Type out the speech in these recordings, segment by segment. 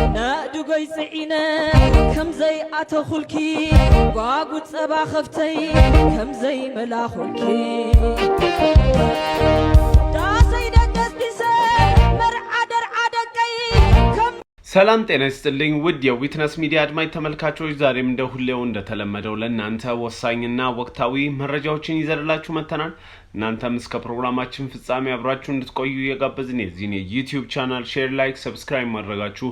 نادقي زعينا كم زي أتخلكي قاقود صبا خفتي كم زي ملاخلكي ሰላም ጤና ይስጥልኝ ውድ የዊትነስ ሚዲያ አድማጭ ተመልካቾች ዛሬም እንደሁሌው እንደተለመደው ለእናንተ ወሳኝና ወቅታዊ መረጃዎችን ይዘንላችሁ መጥተናል። እናንተም እስከ ፕሮግራማችን ፍጻሜ አብራችሁ እንድትቆዩ የጋበዝን የዚህን የዩቲዩብ ቻናል ሼር፣ ላይክ፣ ሰብስክራይብ ማድረጋችሁ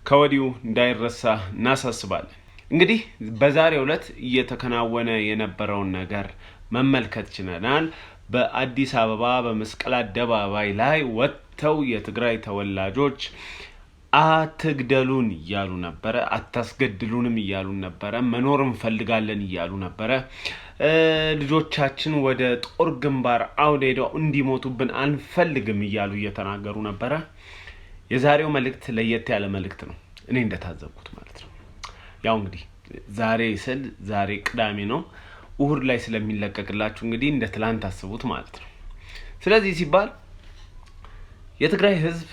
ከወዲሁ እንዳይረሳ እናሳስባለን። እንግዲህ በዛሬው ዕለት እየተከናወነ የነበረውን ነገር መመልከት ችለናል። በአዲስ አበባ በመስቀል አደባባይ ላይ ወጥተው የትግራይ ተወላጆች አትግደሉን እያሉ ነበረ፣ አታስገድሉንም እያሉ ነበረ፣ መኖር እንፈልጋለን እያሉ ነበረ። ልጆቻችን ወደ ጦር ግንባር አውደው እንዲሞቱብን አንፈልግም እያሉ እየተናገሩ ነበረ። የዛሬው መልእክት ለየት ያለ መልእክት ነው፣ እኔ እንደታዘብኩት ማለት ነው። ያው እንግዲህ ዛሬ ቅዳሜ ነው፣ እሁድ ላይ ስለሚለቀቅላችሁ እንግዲህ እንደ ትላንት አስቡት ማለት ነው። ስለዚህ ሲባል የትግራይ ህዝብ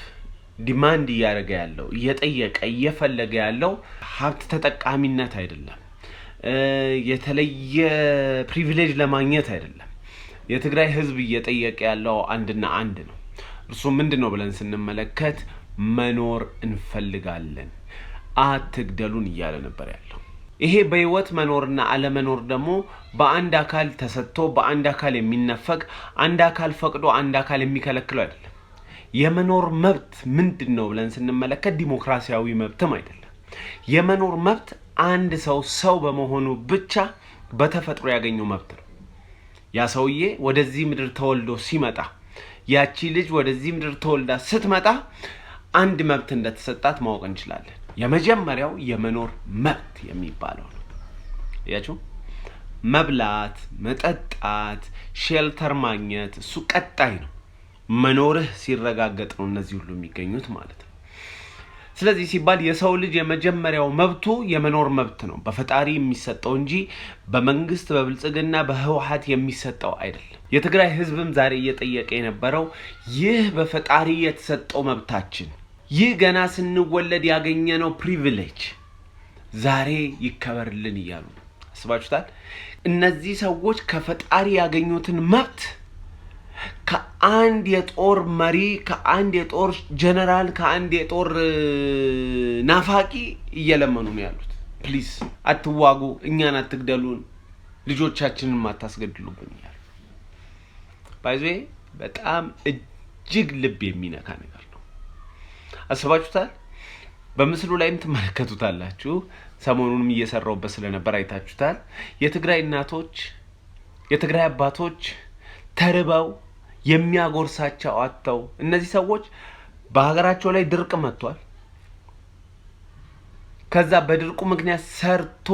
ዲማንድ እያደረገ ያለው እየጠየቀ እየፈለገ ያለው ሀብት ተጠቃሚነት አይደለም፣ የተለየ ፕሪቪሌጅ ለማግኘት አይደለም። የትግራይ ህዝብ እየጠየቀ ያለው አንድና አንድ ነው። እርሱ ምንድነው ብለን ስንመለከት መኖር እንፈልጋለን፣ አትግደሉን እያለ ነበር ያለው። ይሄ በህይወት መኖርና አለመኖር ደግሞ በአንድ አካል ተሰጥቶ በአንድ አካል የሚነፈቅ፣ አንድ አካል ፈቅዶ አንድ አካል የሚከለክለው አይደለም። የመኖር መብት ምንድነው ብለን ስንመለከት ዲሞክራሲያዊ መብትም አይደለም። የመኖር መብት አንድ ሰው በመሆኑ ብቻ በተፈጥሮ ያገኘው መብት ነው። ያ ሰውዬ ወደዚህ ምድር ተወልዶ ሲመጣ፣ ያቺ ልጅ ወደዚህ ምድር ተወልዳ ስትመጣ አንድ መብት እንደተሰጣት ማወቅ እንችላለን። የመጀመሪያው የመኖር መብት የሚባለው ነው። ያችሁ መብላት፣ መጠጣት፣ ሼልተር ማግኘት እሱ ቀጣይ ነው። መኖርህ ሲረጋገጥ ነው እነዚህ ሁሉ የሚገኙት ማለት ነው። ስለዚህ ሲባል የሰው ልጅ የመጀመሪያው መብቱ የመኖር መብት ነው፣ በፈጣሪ የሚሰጠው እንጂ በመንግስት በብልጽግና በህወሓት የሚሰጠው አይደለም። የትግራይ ህዝብም ዛሬ እየጠየቀ የነበረው ይህ በፈጣሪ የተሰጠው መብታችን፣ ይህ ገና ስንወለድ ያገኘነው ፕሪቪሌጅ ዛሬ ይከበርልን እያሉ ነው። አስባችሁታል? እነዚህ ሰዎች ከፈጣሪ ያገኙትን መብት ከአንድ የጦር መሪ፣ ከአንድ የጦር ጀነራል፣ ከአንድ የጦር ናፋቂ እየለመኑ ነው ያሉት። ፕሊዝ አትዋጉ፣ እኛን አትግደሉን፣ ልጆቻችንን አታስገድሉብን እያሉ ባይዘ በጣም እጅግ ልብ የሚነካ ነገር ነው። አስባችሁታል? በምስሉ ላይም ትመለከቱታላችሁ። ሰሞኑንም እየሰራውበት ስለነበር አይታችሁታል። የትግራይ እናቶች፣ የትግራይ አባቶች ተርበው የሚያጎርሳቸው አጥተው፣ እነዚህ ሰዎች በሀገራቸው ላይ ድርቅ መጥቷል። ከዛ በድርቁ ምክንያት ሰርቶ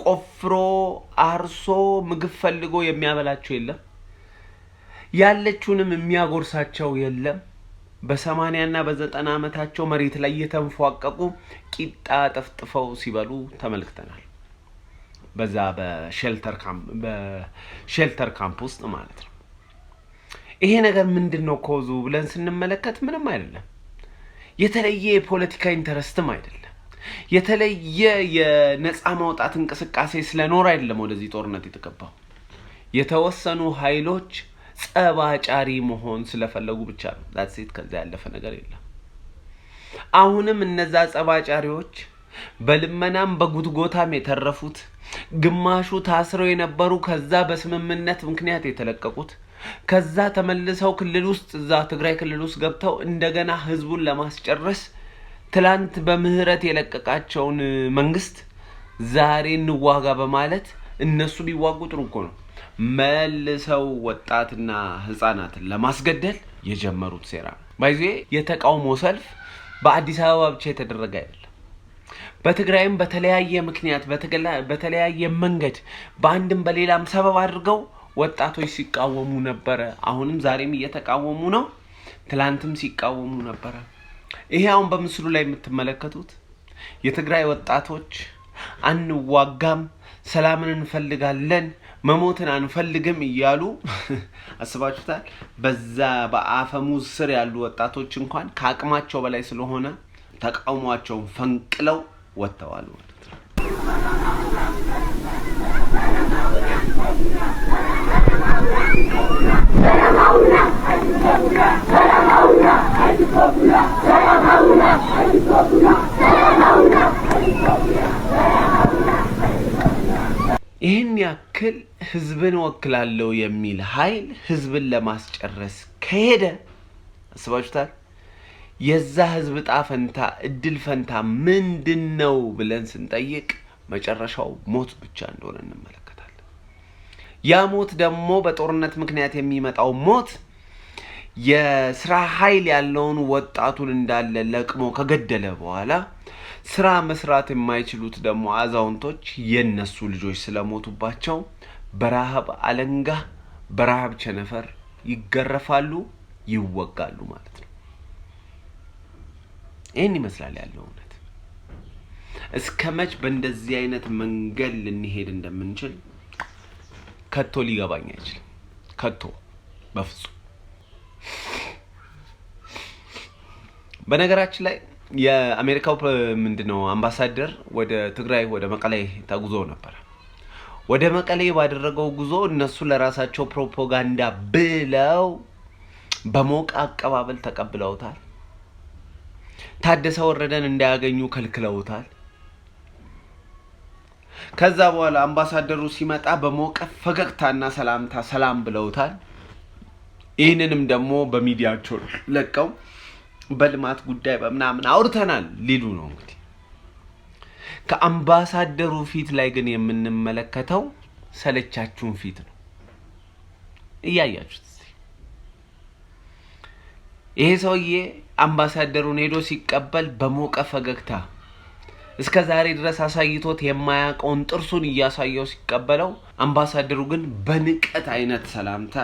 ቆፍሮ አርሶ ምግብ ፈልጎ የሚያበላቸው የለም፣ ያለችውንም የሚያጎርሳቸው የለም። በ80 እና በ90 ዓመታቸው መሬት ላይ እየተንፏቀቁ ቂጣ ጠፍጥፈው ሲበሉ ተመልክተናል። በዛ በሼልተር ካምፕ ውስጥ ማለት ነው። ይሄ ነገር ምንድነው ኮዙ ብለን ስንመለከት ምንም አይደለም። የተለየ የፖለቲካ ኢንተረስትም አይደለም። የተለየ የነፃ ማውጣት እንቅስቃሴ ስለኖር አይደለም ወደዚህ ጦርነት የተገባው። የተወሰኑ ኃይሎች ጸባጫሪ መሆን ስለፈለጉ ብቻ ነው። that's it። ከዛ ያለፈ ነገር የለም። አሁንም እነዛ ጸባጫሪዎች በልመናም በጉትጎታም የተረፉት፣ ግማሹ ታስረው የነበሩ ከዛ በስምምነት ምክንያት የተለቀቁት፣ ከዛ ተመልሰው ክልል ውስጥ እዛ ትግራይ ክልል ውስጥ ገብተው እንደገና ህዝቡን ለማስጨረስ ትላንት በምህረት የለቀቃቸውን መንግስት ዛሬ እንዋጋ በማለት እነሱ ቢዋጉ ጥሩ እኮ ነው። መልሰው ወጣትና ህፃናትን ለማስገደል የጀመሩት ሴራ ነው። ባይዜ የተቃውሞ ሰልፍ በአዲስ አበባ ብቻ የተደረገ አይደለም። በትግራይም በተለያየ ምክንያት በተለያየ መንገድ በአንድም በሌላም ሰበብ አድርገው ወጣቶች ሲቃወሙ ነበረ። አሁንም ዛሬም እየተቃወሙ ነው። ትላንትም ሲቃወሙ ነበረ። ይሄ አሁን በምስሉ ላይ የምትመለከቱት የትግራይ ወጣቶች አንዋጋም፣ ሰላምን እንፈልጋለን፣ መሞትን አንፈልግም እያሉ አስባችሁታል? በዛ በአፈሙዝ ስር ያሉ ወጣቶች እንኳን ከአቅማቸው በላይ ስለሆነ ተቃውሟቸውን ፈንቅለው ወጥተዋል ማለት ነው። ይህን ያክል ህዝብን ወክላለሁ የሚል ኃይል ህዝብን ለማስጨረስ ከሄደ አስባችሁታል? የዛ ህዝብ ጣፈንታ እድል ፈንታ ምንድነው ብለን ስንጠይቅ መጨረሻው ሞት ብቻ እንደሆነ እንመለከታለን። ያ ሞት ደግሞ በጦርነት ምክንያት የሚመጣው ሞት የስራ ኃይል ያለውን ወጣቱን እንዳለ ለቅሞ ከገደለ በኋላ ስራ መስራት የማይችሉት ደግሞ አዛውንቶች የነሱ ልጆች ስለሞቱባቸው በረሃብ አለንጋ በረሃብ ቸነፈር ይገረፋሉ፣ ይወጋሉ ማለት ነው። ይህን ይመስላል ያለው እውነት። እስከመች በእንደዚህ አይነት መንገድ ልንሄድ እንደምንችል ከቶ ሊገባኝ አይችልም። ከቶ በፍጹም። በነገራችን ላይ የአሜሪካው ምንድነው አምባሳደር ወደ ትግራይ ወደ መቀሌ ተጉዞ ነበር። ወደ መቀሌ ባደረገው ጉዞ እነሱ ለራሳቸው ፕሮፓጋንዳ ብለው በሞቅ አቀባበል ተቀብለውታል። ታደሰ ወረደን እንዳያገኙ ከልክለውታል። ከዛ በኋላ አምባሳደሩ ሲመጣ በሞቀ ፈገግታና ሰላምታ ሰላም ብለውታል። ይህንንም ደግሞ በሚዲያቸው ለቀው በልማት ጉዳይ በመናምን አውርተናል ሊሉ ነው። እንግዲህ ከአምባሳደሩ ፊት ላይ ግን የምንመለከተው ሰለቻችሁን ፊት ነው። እያያችሁት ይሄ ሰውዬ አምባሳደሩን ሄዶ ሲቀበል በሞቀ ፈገግታ እስከ ዛሬ ድረስ አሳይቶት የማያውቀውን ጥርሱን እያሳየው ሲቀበለው፣ አምባሳደሩ ግን በንቀት አይነት ሰላምታ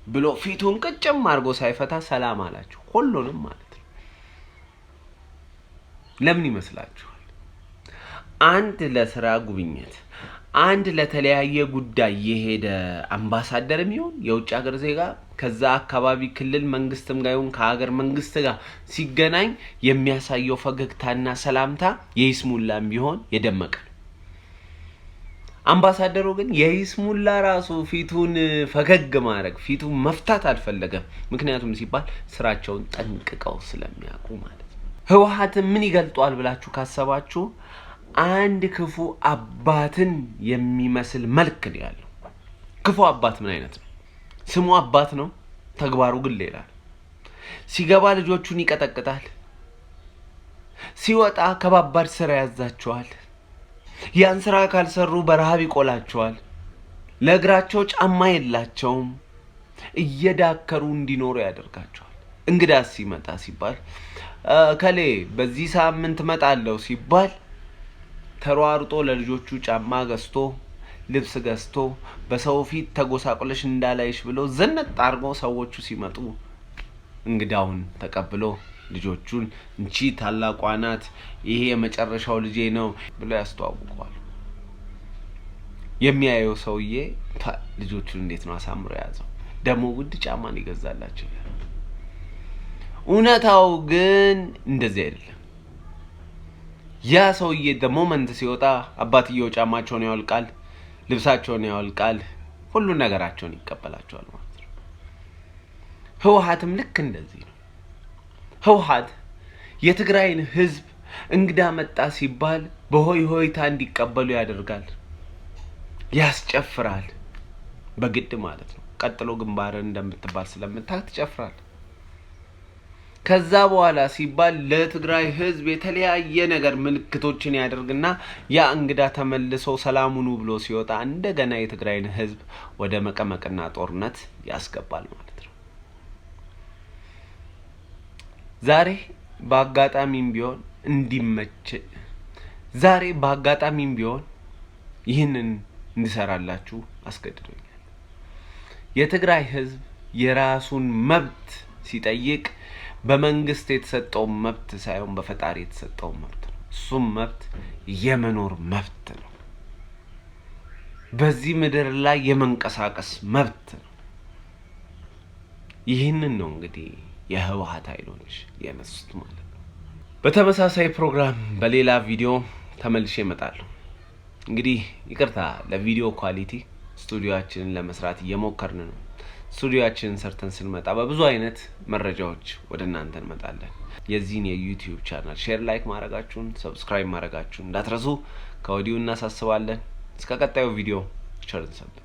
ብሎ ፊቱን ቅጭም አድርጎ ሳይፈታ ሰላም አላቸው ሁሉንም ማለት ነው። ለምን ይመስላችኋል? አንድ ለስራ ጉብኝት አንድ ለተለያየ ጉዳይ የሄደ አምባሳደርም ይሁን የውጭ ሀገር ዜጋ ከዛ አካባቢ ክልል መንግስትም ጋር ይሁን ከሀገር መንግስት ጋር ሲገናኝ የሚያሳየው ፈገግታና ሰላምታ የይስሙላም ቢሆን የደመቀ ነው። አምባሳደሩ ግን የይስሙላ ራሱ ፊቱን ፈገግ ማድረግ ፊቱን መፍታት አልፈለገም። ምክንያቱም ሲባል ስራቸውን ጠንቅቀው ስለሚያውቁ ማለት ነው። ህወሓት ምን ይገልጧል ብላችሁ ካሰባችሁ አንድ ክፉ አባትን የሚመስል መልክ ነው ያለው። ክፉ አባት ምን አይነት ነው? ስሙ አባት ነው፣ ተግባሩ ግን ሌላ ነው። ሲገባ ልጆቹን ይቀጠቅጣል፣ ሲወጣ ከባባድ ስራ ያዛቸዋል። ያን ስራ ካልሰሩ በረሃብ ይቆላቸዋል። ለእግራቸው ጫማ የላቸውም፣ እየዳከሩ እንዲኖሩ ያደርጋቸዋል። እንግዳ ሲመጣ ሲባል ከሌ በዚህ ሳምንት መጣለው ሲባል ተሯሩጦ ለልጆቹ ጫማ ገዝቶ ልብስ ገዝቶ በሰው ፊት ተጎሳቆለሽ እንዳላይሽ ብሎ ዘነጥ አርጎ ሰዎቹ ሲመጡ እንግዳውን ተቀብሎ ልጆቹን እንቺ ታላቋ ናት፣ ይሄ የመጨረሻው ልጄ ነው ብሎ ያስተዋውቀዋል። የሚያየው ሰውዬ ልጆቹን እንዴት ነው አሳምሮ ያዘው፣ ደሞ ውድ ጫማን ይገዛላቸው። እውነታው ግን እንደዚህ አይደለም። ያ ሰውዬ ሞመንት ሲወጣ አባትየው ጫማቸውን ያወልቃል፣ ልብሳቸውን ያወልቃል፣ ሁሉ ነገራቸውን ይቀበላቸዋል ማለት ነው። ህወሓትም ልክ እንደዚህ ነው። ህወሓት የትግራይን ህዝብ እንግዳ መጣ ሲባል በሆይ ሆይታ እንዲቀበሉ ያደርጋል፣ ያስጨፍራል በግድ ማለት ነው። ቀጥሎ ግንባርን እንደምትባል ስለምታውቅ ትጨፍራል። ከዛ በኋላ ሲባል ለትግራይ ህዝብ የተለያየ ነገር ምልክቶችን ያደርግና ያ እንግዳ ተመልሶ ሰላሙኑ ብሎ ሲወጣ እንደገና የትግራይን ህዝብ ወደ መቀመቅና ጦርነት ያስገባል ማለት ነው። ዛሬ በአጋጣሚም ቢሆን እንዲመች ዛሬ በአጋጣሚም ቢሆን ይህንን እንድሰራላችሁ አስገድዶኛል። የትግራይ ህዝብ የራሱን መብት ሲጠይቅ በመንግስት የተሰጠው መብት ሳይሆን በፈጣሪ የተሰጠው መብት ነው። እሱም መብት የመኖር መብት ነው። በዚህ ምድር ላይ የመንቀሳቀስ መብት ነው። ይህንን ነው እንግዲህ የህወሓት ኃይሎች የነሱት ማለት ነው። በተመሳሳይ ፕሮግራም በሌላ ቪዲዮ ተመልሼ እመጣለሁ። እንግዲህ ይቅርታ ለቪዲዮ ኳሊቲ ስቱዲዮአችንን ለመስራት እየሞከርን ነው። ስቱዲዮአችንን ሰርተን ስንመጣ በብዙ አይነት መረጃዎች ወደ እናንተ እንመጣለን። የዚህን የዩቲዩብ ቻናል ሼር ላይክ ማድረጋችሁን ሰብስክራይብ ማድረጋችሁን እንዳትረሱ ከወዲሁ እናሳስባለን። እስከ ቀጣዩ ቪዲዮ ቸር እንሰንብት።